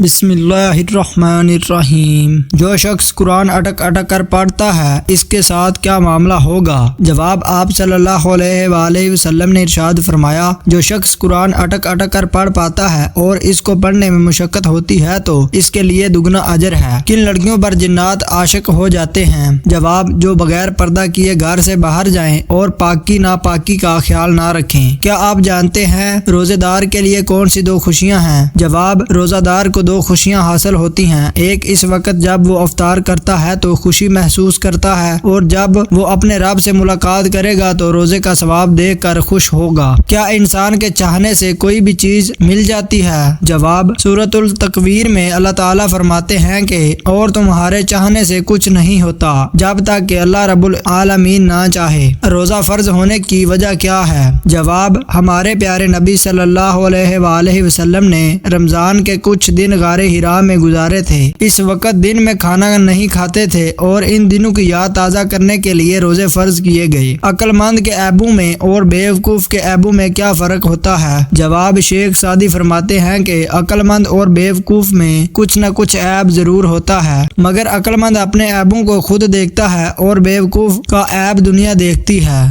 بسم اللہ الرحمن الرحیم۔ جو شخص قرآن اٹک اٹک کر پڑھتا ہے اس کے ساتھ کیا معاملہ ہوگا؟ جواب، آپ صلی اللہ علیہ وآلہ وسلم نے ارشاد فرمایا، جو شخص قرآن اٹک اٹک کر پڑھ پاتا ہے اور اس کو پڑھنے میں مشقت ہوتی ہے تو اس کے لیے دگنا اجر ہے۔ کن لڑکیوں پر جنات عاشق ہو جاتے ہیں؟ جواب، جو بغیر پردہ کیے گھر سے باہر جائیں اور پاکی ناپاکی کا خیال نہ رکھیں۔ کیا آپ جانتے ہیں روزے دار کے لیے کون سی دو خوشیاں ہیں؟ جواب، روزہ دار کو دو خوشیاں حاصل ہوتی ہیں، ایک اس وقت جب وہ افطار کرتا ہے تو خوشی محسوس کرتا ہے، اور جب وہ اپنے رب سے ملاقات کرے گا تو روزے کا ثواب دیکھ کر خوش ہوگا۔ کیا انسان کے چاہنے سے کوئی بھی چیز مل جاتی ہے؟ جواب، سورۃ التکویر میں اللہ تعالیٰ فرماتے ہیں کہ اور تمہارے چاہنے سے کچھ نہیں ہوتا جب تک کہ اللہ رب العالمین نہ چاہے۔ روزہ فرض ہونے کی وجہ کیا ہے؟ جواب، ہمارے پیارے نبی صلی اللہ علیہ وآلہ وسلم نے رمضان کے کچھ دن غار ہرا میں گزارے تھے۔ اس وقت دن میں کھانا نہیں کھاتے تھے اور ان دنوں کی یاد تازہ کرنے کے لیے روزے فرض کیے گئے۔ عقل مند کے عیبوں میں اور بیوقوف کے عیبوں میں کیا فرق ہوتا ہے؟ جواب، شیخ سعدی فرماتے ہیں کہ عقل مند اور بیوقوف میں کچھ نہ کچھ عیب ضرور ہوتا ہے، مگر عقل مند اپنے عیبوں کو خود دیکھتا ہے اور بیوقوف کا عیب دنیا دیکھتی ہے۔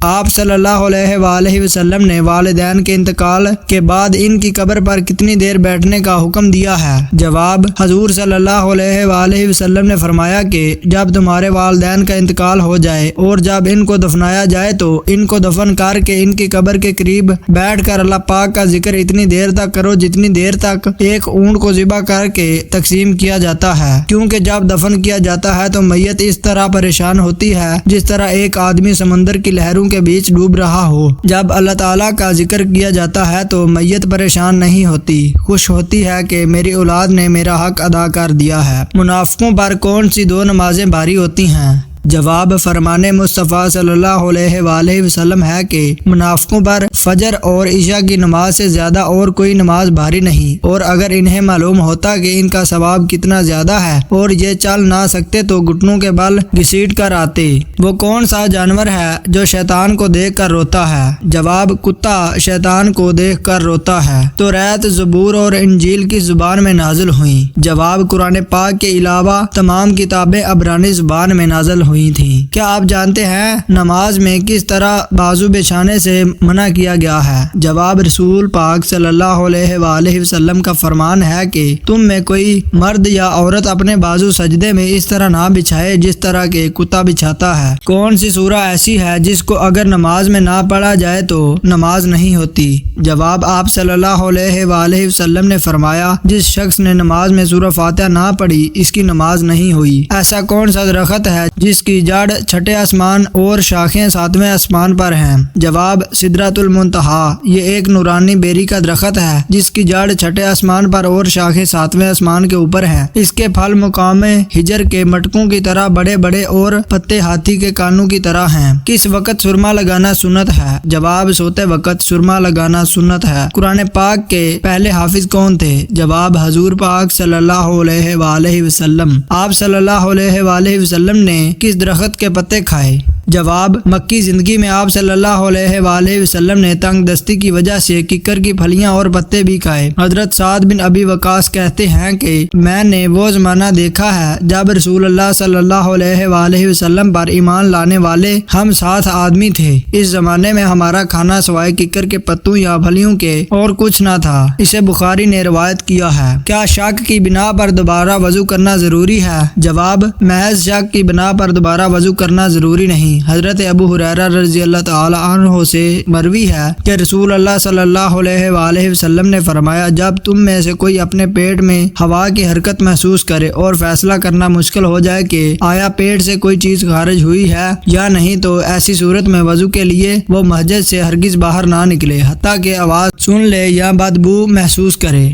آپ صلی اللہ علیہ وآلہ وسلم نے والدین کے انتقال کے بعد ان کی قبر پر کتنی دیر بیٹھنے کا حکم دیا ہے؟ جواب، حضور صلی اللہ علیہ وآلہ وسلم نے فرمایا کہ جب تمہارے والدین کا انتقال ہو جائے اور جب ان کو دفنایا جائے تو ان کو دفن کر کے ان کی قبر کے قریب بیٹھ کر اللہ پاک کا ذکر اتنی دیر تک کرو جتنی دیر تک ایک اونٹ کو ذبح کر کے تقسیم کیا جاتا ہے، کیونکہ جب دفن کیا جاتا ہے تو میت اس طرح پریشان ہوتی ہے جس طرح ایک آدمی سمندر کی لہروں کے بیچ ڈوب رہا ہو۔ جب اللہ تعالیٰ کا ذکر کیا جاتا ہے تو میت پریشان نہیں ہوتی، خوش ہوتی ہے کہ میری اولاد نے میرا حق ادا کر دیا ہے۔ منافقوں پر کون سی دو نمازیں بھاری ہوتی ہیں؟ جواب، فرمان مصطفیٰ صلی اللہ علیہ وآلہ وسلم ہے کہ منافقوں پر فجر اور عشاء کی نماز سے زیادہ اور کوئی نماز بھاری نہیں، اور اگر انہیں معلوم ہوتا کہ ان کا ثواب کتنا زیادہ ہے اور یہ چل نہ سکتے تو گھٹنوں کے بل گھسیٹ کر آتے۔ وہ کون سا جانور ہے جو شیطان کو دیکھ کر روتا ہے؟ جواب، کتا شیطان کو دیکھ کر روتا ہے۔ تو توریت، زبور اور انجیل کی زبان میں نازل ہوئیں۔ جواب، قرآن پاک کے علاوہ تمام کتابیں عبرانی زبان میں نازل ہوئی تھی۔ کیا آپ جانتے ہیں نماز میں کس طرح بازو بچھانے سے منع کیا گیا ہے؟ جواب، رسول پاک صلی اللہ علیہ وآلہ وسلم کا فرمان ہے کہ تم میں کوئی مرد یا عورت اپنے بازو سجدے میں اس طرح نہ بچھائے جس طرح کہ کتا بچھاتا ہے۔ کون سی سورہ ایسی ہے جس کو اگر نماز میں نہ پڑھا جائے تو نماز نہیں ہوتی؟ جواب، آپ صلی اللہ علیہ وآلہ وسلم نے فرمایا، جس شخص نے نماز میں سورہ فاتحہ نہ پڑھی اس کی نماز نہیں ہوئی۔ ایسا کون سا درخت ہے جس کی جڑ چھٹے آسمان اور شاخیں ساتویں آسمان پر ہیں؟ جواب، سدرۃ المنتہی۔ یہ ایک نورانی بیری کا درخت ہے جس کی جڑ چھٹے آسمان پر اور شاخیں ساتویں آسمان کے اوپر ہیں۔ اس کے پھل مقام ہجر کے مٹکوں کی طرح بڑے بڑے اور پتے ہاتھی کے کانوں کی طرح ہیں۔ کس وقت سرما لگانا سنت ہے؟ جواب، سوتے وقت سرما لگانا سنت ہے۔ قرآن پاک کے پہلے حافظ کون تھے؟ جواب، حضور پاک صلی اللہ علیہ وآلہ وسلم۔ آپ صلی اللہ علیہ وآلہ وسلم نے کس درخت کے پتے کھائے؟ جواب، مکی زندگی میں آپ صلی اللہ علیہ وآلہ وسلم نے تنگ دستی کی وجہ سے ککر کی پھلیاں اور پتے بھی کھائے۔ حضرت سعد بن ابی وقاص کہتے ہیں کہ میں نے وہ زمانہ دیکھا ہے جب رسول اللہ صلی اللہ علیہ وآلہ وسلم پر ایمان لانے والے ہم 7 آدمی تھے۔ اس زمانے میں ہمارا کھانا سوائے ککر کے پتوں یا پھلیوں کے اور کچھ نہ تھا۔ اسے بخاری نے روایت کیا ہے۔ کیا شک کی بنا پر دوبارہ وضو کرنا ضروری ہے؟ جواب، محض شک کی بنا پر دوبارہ وضو کرنا ضروری نہیں۔ حضرت ابو ہریرہ رضی اللہ تعالی عنہ سے مروی ہے کہ رسول اللہ صلی اللہ علیہ وآلہ وسلم نے فرمایا، جب تم میں سے کوئی اپنے پیٹ میں ہوا کی حرکت محسوس کرے اور فیصلہ کرنا مشکل ہو جائے کہ آیا پیٹ سے کوئی چیز خارج ہوئی ہے یا نہیں تو ایسی صورت میں وضو کے لیے وہ مسجد سے ہرگز باہر نہ نکلے حتیٰ کہ آواز سن لے یا بدبو محسوس کرے۔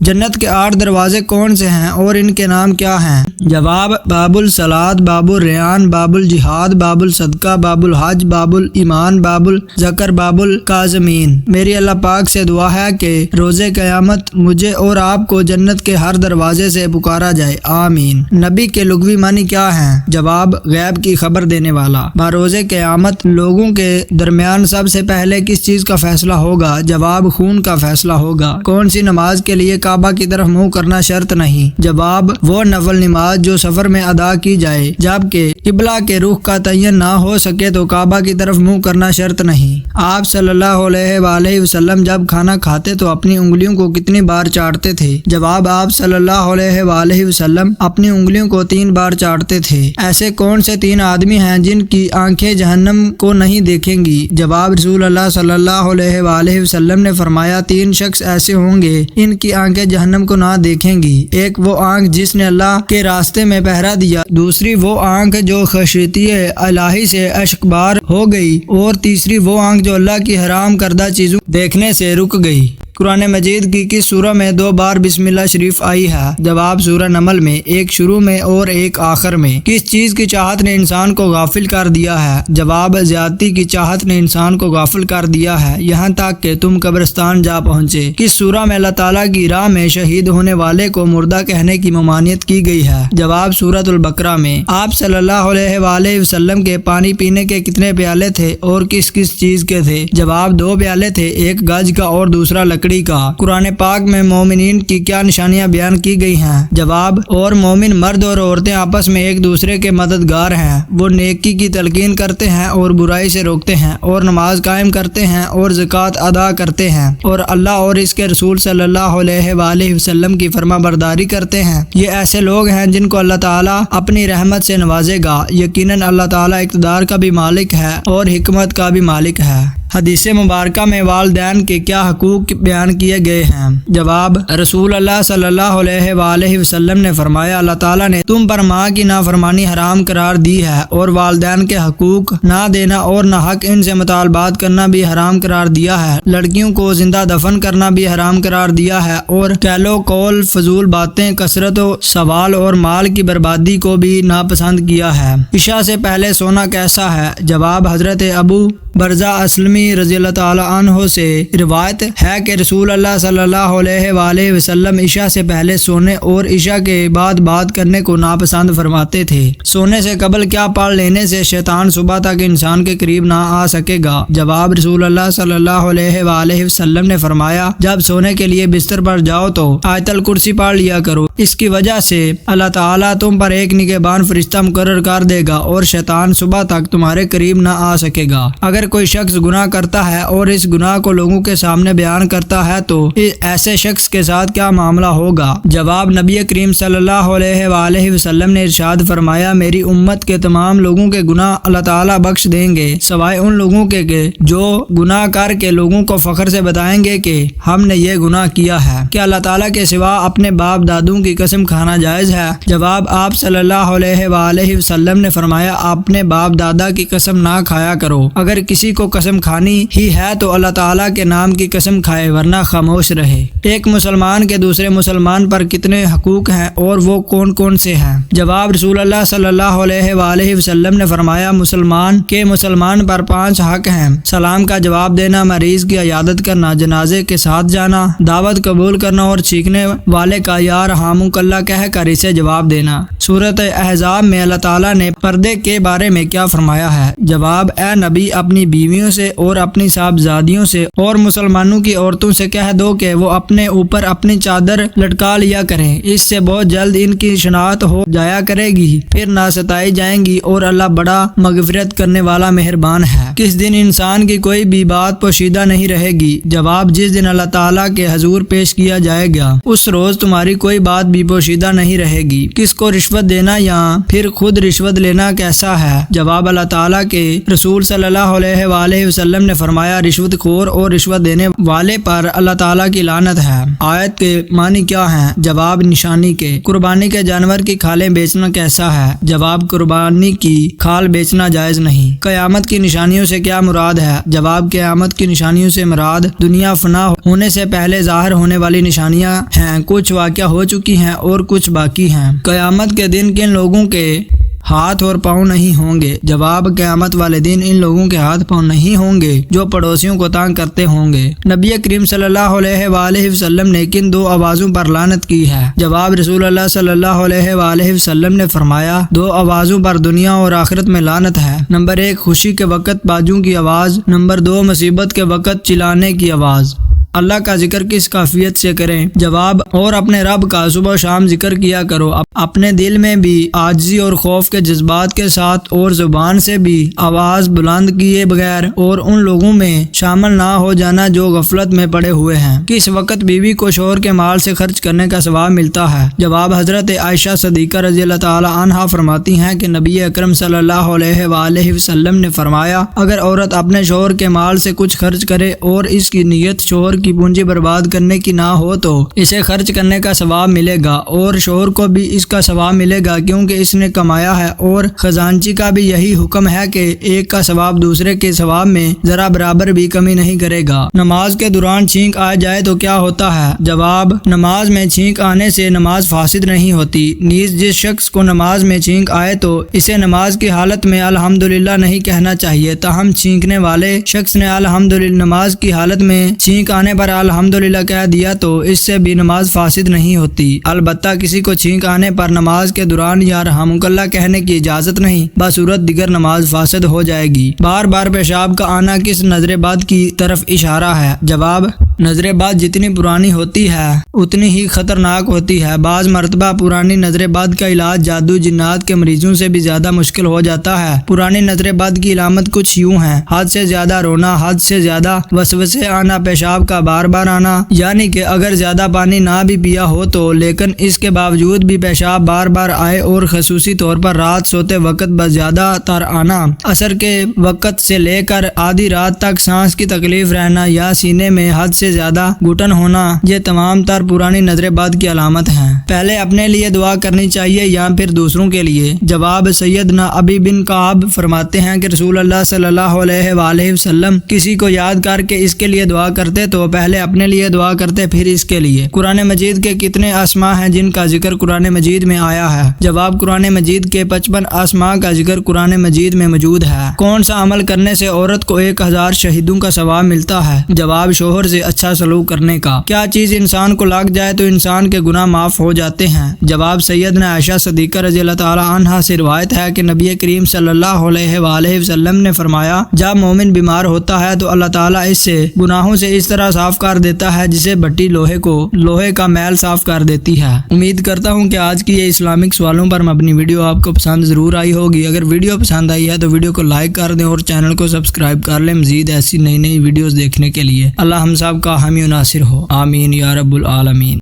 جنت کے 8 دروازے کون سے ہیں اور ان کے نام کیا ہیں؟ جواب، باب الصلاۃ، باب الریان، باب الجہاد، باب الصدقہ، باب الحج، باب الایمان، باب الذکر، باب الکاظمین۔ میری اللہ پاک سے دعا ہے کہ روز قیامت مجھے اور آپ کو جنت کے ہر دروازے سے پکارا جائے، آمین۔ نبی کے لغوی معنی کیا ہیں؟ جواب، غیب کی خبر دینے والا۔ بروز قیامت لوگوں کے درمیان سب سے پہلے کس چیز کا فیصلہ ہوگا؟ جواب، خون کا فیصلہ ہوگا۔ کون سی نماز کے لیے کعبہ کی طرف منہ کرنا شرط نہیں۔ جواب وہ نفل نماز جو سفر میں ادا کی جائے جبکہ قبلہ کے رخ کا تعین نہ ہو سکے تو کعبہ کی طرف منہ کرنا شرط نہیں۔ آپ صلی اللہ علیہ وآلہ وسلم جب کھانا کھاتے تو اپنی انگلیوں کو کتنی بار چاٹتے تھے؟ جواب آپ صلی اللہ علیہ وآلہ وسلم اپنی انگلیوں کو 3 بار چاٹتے تھے۔ ایسے کون سے 3 آدمی ہیں جن کی آنکھیں جہنم کو نہیں دیکھیں گی؟ جواب رسول اللہ صلی اللہ علیہ وآلہ وسلم نے فرمایا 3 شخص ایسے ہوں گے ان کی آنکھیں جہنم کو نہ دیکھیں گی۔ ایک وہ آنکھ جس نے اللہ کے راستے میں پہرا دیا، دوسری وہ آنکھ جو خشیتی الہی سے اشکبار ہو گئی، اور تیسری وہ آنکھ جو اللہ کی حرام کردہ چیزوں دیکھنے سے رک گئی۔ قرآن مجید کی کس سورہ میں 2 بار بسم اللہ شریف آئی ہے؟ جواب سورہ نمل میں، ایک شروع میں اور ایک آخر میں۔ کس چیز کی چاہت نے انسان کو غافل کر دیا ہے؟ جواب زیادتی کی چاہت نے انسان کو غافل کر دیا ہے یہاں تک کہ تم قبرستان جا پہنچے۔ کس سورہ میں اللہ تعالیٰ کی راہ میں شہید ہونے والے کو مردہ کہنے کی ممانعت کی گئی ہے؟ جواب سورۃ البقرہ میں۔ آپ صلی اللہ علیہ وآلہ وسلم کے پانی پینے کے کتنے پیالے تھے اور کس کس چیز کے تھے؟ جواب 2 پیالے تھے، ایک گج کا اور دوسرا لکڑی کا۔ قرآن پاک میں مومنین کی کیا نشانیاں بیان کی گئی ہیں؟ جواب اور مومن مرد اور عورتیں آپس میں ایک دوسرے کے مددگار ہیں، وہ نیکی کی تلقین کرتے ہیں اور برائی سے روکتے ہیں، اور نماز قائم کرتے ہیں اور زکوٰۃ ادا کرتے ہیں، اور اللہ اور اس کے رسول صلی اللہ علیہ وآلہ وسلم کی فرما برداری کرتے ہیں۔ یہ ایسے لوگ ہیں جن کو اللہ تعالیٰ اپنی رحمت سے نوازے گا۔ یقیناً اللہ تعالیٰ اقتدار کا بھی مالک ہے اور حکمت کا بھی مالک ہے۔ حدیث مبارکہ میں والدین کے کیا حقوق بیان کیے گئے ہیں؟ جواب رسول اللہ صلی اللہ علیہ وآلہ وسلم نے فرمایا اللہ تعالیٰ نے تم پر ماں کی نافرمانی حرام قرار دی ہے اور والدین کے حقوق نہ دینا اور نہ حق ان سے مطالبات کرنا بھی حرام قرار دیا ہے۔ لڑکیوں کو زندہ دفن کرنا بھی حرام قرار دیا ہے اور کہلو قول فضول باتیں، کثرت و سوال اور مال کی بربادی کو بھی ناپسند کیا ہے۔ عشاء سے پہلے سونا کیسا ہے؟ جواب حضرت ابو برزہ اسلمی رضی اللہ تعالی عنہ سے روایت ہے کہ رسول اللہ صلی اللہ علیہ وآلہ وسلم عشاء سے پہلے سونے اور عشاء کے بعد بات کرنے کو ناپسند فرماتے تھے۔ سونے سے قبل کیا پڑھ لینے سے شیطان صبح تک انسان کے قریب نہ آ سکے گا؟ جواب رسول اللہ صلی اللہ علیہ وآلہ وسلم نے فرمایا جب سونے کے لیے بستر پر جاؤ تو آیت الکرسی پڑھ لیا کرو، اس کی وجہ سے اللہ تعالیٰ تم پر ایک نگہبان فرشتہ مقرر کر دے گا اور شیطان صبح تک تمہارے قریب نہ آ سکے گا۔ اگر کوئی شخص گناہ کرتا ہے اور اس گناہ کو لوگوں کے سامنے بیان کرتا ہے تو ایسے شخص کے ساتھ کیا معاملہ ہوگا؟ جواب نبی کریم صلی اللہ علیہ وآلہ وسلم نے ارشاد فرمایا میری امت کے تمام لوگوں کے گناہ اللہ تعالیٰ بخش دیں گے سوائے ان لوگوں کے جو گناہ کر کے لوگوں کو فخر سے بتائیں گے کہ ہم نے یہ گناہ کیا ہے۔ کیا اللہ تعالیٰ کے سوا اپنے باپ دادوں کی قسم کھانا جائز ہے؟ جواب آپ صلی اللہ علیہ وآلہ وسلم نے فرمایا اپنے باپ دادا کی قسم نہ کھایا کرو، اگر کسی کو قسم کھانی ہی ہے تو اللہ تعالیٰ کے نام کی قسم کھائے ورنہ خاموش رہے۔ ایک مسلمان کے دوسرے مسلمان پر کتنے حقوق ہیں اور وہ کون کون سے ہیں؟ جواب رسول اللہ صلی اللہ علیہ وآلہ وسلم نے فرمایا مسلمان کے مسلمان پر 5 حق ہیں، سلام کا جواب دینا، مریض کی عیادت کرنا، جنازے کے ساتھ جانا، دعوت قبول کرنا اور چیخنے والے کا یا رحمک اللہ کہہ کر اسے جواب دینا۔ سورۃ احزاب میں اللہ تعالیٰ نے پردے کے بارے میں کیا فرمایا ہے؟ جواب اے نبی اپنی بیویوں سے اور اپنی صاحبزادیوں سے اور مسلمانوں کی عورتوں سے کہہ دو کہ وہ اپنے اوپر اپنی چادر لٹکا لیا کریں، اس سے بہت جلد ان کی شناخت ہو جایا کرے گی، پھر نہ ستائی جائیں گی اور اللہ بڑا مغفرت کرنے والا مہربان ہے۔ کس دن انسان کی کوئی بھی بات پوشیدہ نہیں رہے گی؟ جواب جس دن اللہ تعالیٰ کے حضور پیش کیا جائے گا اس روز تمہاری کوئی بات بھی پوشیدہ نہیں رہے گی۔ کس کو رشوت دینا یا پھر خود رشوت لینا کیسا ہے؟ جواب اللہ تعالیٰ کے رسول صلی اللہ علیہ وآلہ وسلم نے فرمایا رشوت خور اور رشوت دینے والے پر اللہ تعالیٰ کی لعنت ہے۔ آیت کے معنی کیا ہیں؟ جواب نشانی کے۔ قربانی کے جانور کی کھالیں بیچنا کیسا ہے؟ جواب قربانی کی کھال بیچنا جائز نہیں۔ قیامت کی نشانیوں سے کیا مراد ہے؟ جواب قیامت کی نشانیوں سے مراد دنیا فنا ہونے سے پہلے ظاہر ہونے والی نشانیاں ہیں، کچھ واقع ہو چکی ہیں اور کچھ باقی ہیں۔ قیامت کے دن کن لوگوں کے ہاتھ اور پاؤں نہیں ہوں گے؟ جواب قیامت والے دن ان لوگوں کے ہاتھ پاؤں نہیں ہوں گے جو پڑوسیوں کو تانگ کرتے ہوں گے۔ نبی کریم صلی اللہ علیہ وآلہ وسلم نے کن 2 آوازوں پر لعنت کی ہے؟ جواب رسول اللہ صلی اللہ علیہ وآلہ وسلم نے فرمایا 2 آوازوں پر دنیا اور آخرت میں لعنت ہے۔ نمبر 1 خوشی کے وقت باجوں کی آواز، نمبر 2 مصیبت کے وقت چلانے کی آواز۔ اللہ کا ذکر کس کیفیت سے کریں؟ جواب: اور اپنے رب کا صبح و شام ذکر کیا کرو، اپنے دل میں بھی عاجزی اور خوف کے جذبات کے ساتھ، اور زبان سے بھی آواز بلند کیے بغیر، اور ان لوگوں میں شامل نہ ہو جانا جو غفلت میں پڑے ہوئے ہیں۔ کس وقت بیوی کو شوہر کے مال سے خرچ کرنے کا ثواب ملتا ہے؟ جواب: حضرت عائشہ صدیقہ رضی اللہ تعالی عنہا فرماتی ہیں کہ نبی اکرم صلی اللہ علیہ وآلہ وسلم نے فرمایا، اگر عورت اپنے شوہر کے مال سے کچھ خرچ کرے اور اس کی نیت شوہر کی پونجی برباد کرنے کی نہ ہو تو اسے خرچ کرنے کا ثواب ملے گا، اور شوہر کو بھی اس کا ثواب ملے گا کیونکہ اس نے کمایا ہے، اور خزانچی کا بھی یہی حکم ہے کہ ایک کا ثواب دوسرے کے ثواب میں ذرا برابر بھی کمی نہیں کرے گا۔ نماز کے دوران چھینک آ جائے تو کیا ہوتا ہے؟ جواب: نماز میں چھینک آنے سے نماز فاسد نہیں ہوتی، نیز جس شخص کو نماز میں چھینک آئے تو اسے نماز کی حالت میں الحمدللہ نہیں کہنا چاہیے، تاہم چھینکنے والے شخص نے الحمدللہ نماز کی حالت میں چھینک آنے پر الحمدللہ کہہ دیا تو اس سے بھی نماز فاسد نہیں ہوتی۔ البتہ کسی کو چھینک آنے پر نماز کے دوران یا رحمک اللہ کہنے کی اجازت نہیں، بصورت دیگر نماز فاسد ہو جائے گی۔ بار بار پیشاب کا آنا کس نظر بد کی طرف اشارہ ہے؟ جواب: نظر بد جتنی پرانی ہوتی ہے اتنی ہی خطرناک ہوتی ہے۔ بعض مرتبہ پرانی نظر بد کا علاج جادو جنات کے مریضوں سے بھی زیادہ مشکل ہو جاتا ہے۔ پرانی نظر بد کی علامت کچھ یوں ہے: حد سے زیادہ رونا، حد سے زیادہ وسوسے آنا، پیشاب کا بار بار آنا، یعنی کہ اگر زیادہ پانی نہ بھی پیا ہو تو لیکن اس کے باوجود بھی پیشاب بار بار آئے، اور خصوصی طور پر رات سوتے وقت بس زیادہ تر آنا، عصر کے وقت سے لے کر آدھی رات تک سانس کی تکلیف رہنا، یا سینے میں حد سے زیادہ گھٹن ہونا، یہ تمام تر پرانی نظر بد کی علامت ہیں۔ پہلے اپنے لیے دعا کرنی چاہیے یا پھر دوسروں کے لیے؟ جواب: سیدنا ابی بن کعب فرماتے ہیں کہ رسول اللہ صلی اللہ علیہ وآلہ وسلم کسی کو یاد کر کے اس کے لیے دعا کرتے تو پہلے اپنے لیے دعا کرتے پھر اس کے لیے۔ قرآن مجید کے کتنے اسماء ہیں جن کا ذکر قرآن مجید میں آیا ہے؟ جواب: قرآن مجید کے 55 اسماء کا ذکر قرآن مجید میں موجود ہے۔ کون سا عمل کرنے سے عورت کو 1000 شہیدوں کا ثواب ملتا ہے؟ جواب: شوہر سے اچھا سلوک کرنے کا۔ کیا چیز انسان کو لگ جائے تو انسان کے گناہ معاف ہو جاتے ہیں؟ جواب: سیدنا عائشہ صدیقہ رضی اللہ تعالی عنہا سے روایت ہے کہ نبی کریم صلی اللہ علیہ وآلہ وسلم نے فرمایا، جب مومن بیمار ہوتا ہے تو اللہ تعالیٰ اس سے گناہوں سے اس طرح صاف کر دیتا ہے جسے بھٹی لوہے کا میل صاف کر دیتی ہے۔ امید کرتا ہوں کہ آج کی یہ اسلامک سوالوں پر مبنی ویڈیو آپ کو پسند ضرور آئی ہوگی۔ اگر ویڈیو پسند آئی ہے تو ویڈیو کو لائک کر دیں اور چینل کو سبسکرائب کر لیں مزید ایسی نئی ویڈیوز دیکھنے کے لیے۔ اللہ ہم سب کا حامی و ناصر ہو، آمین یا رب العالمین۔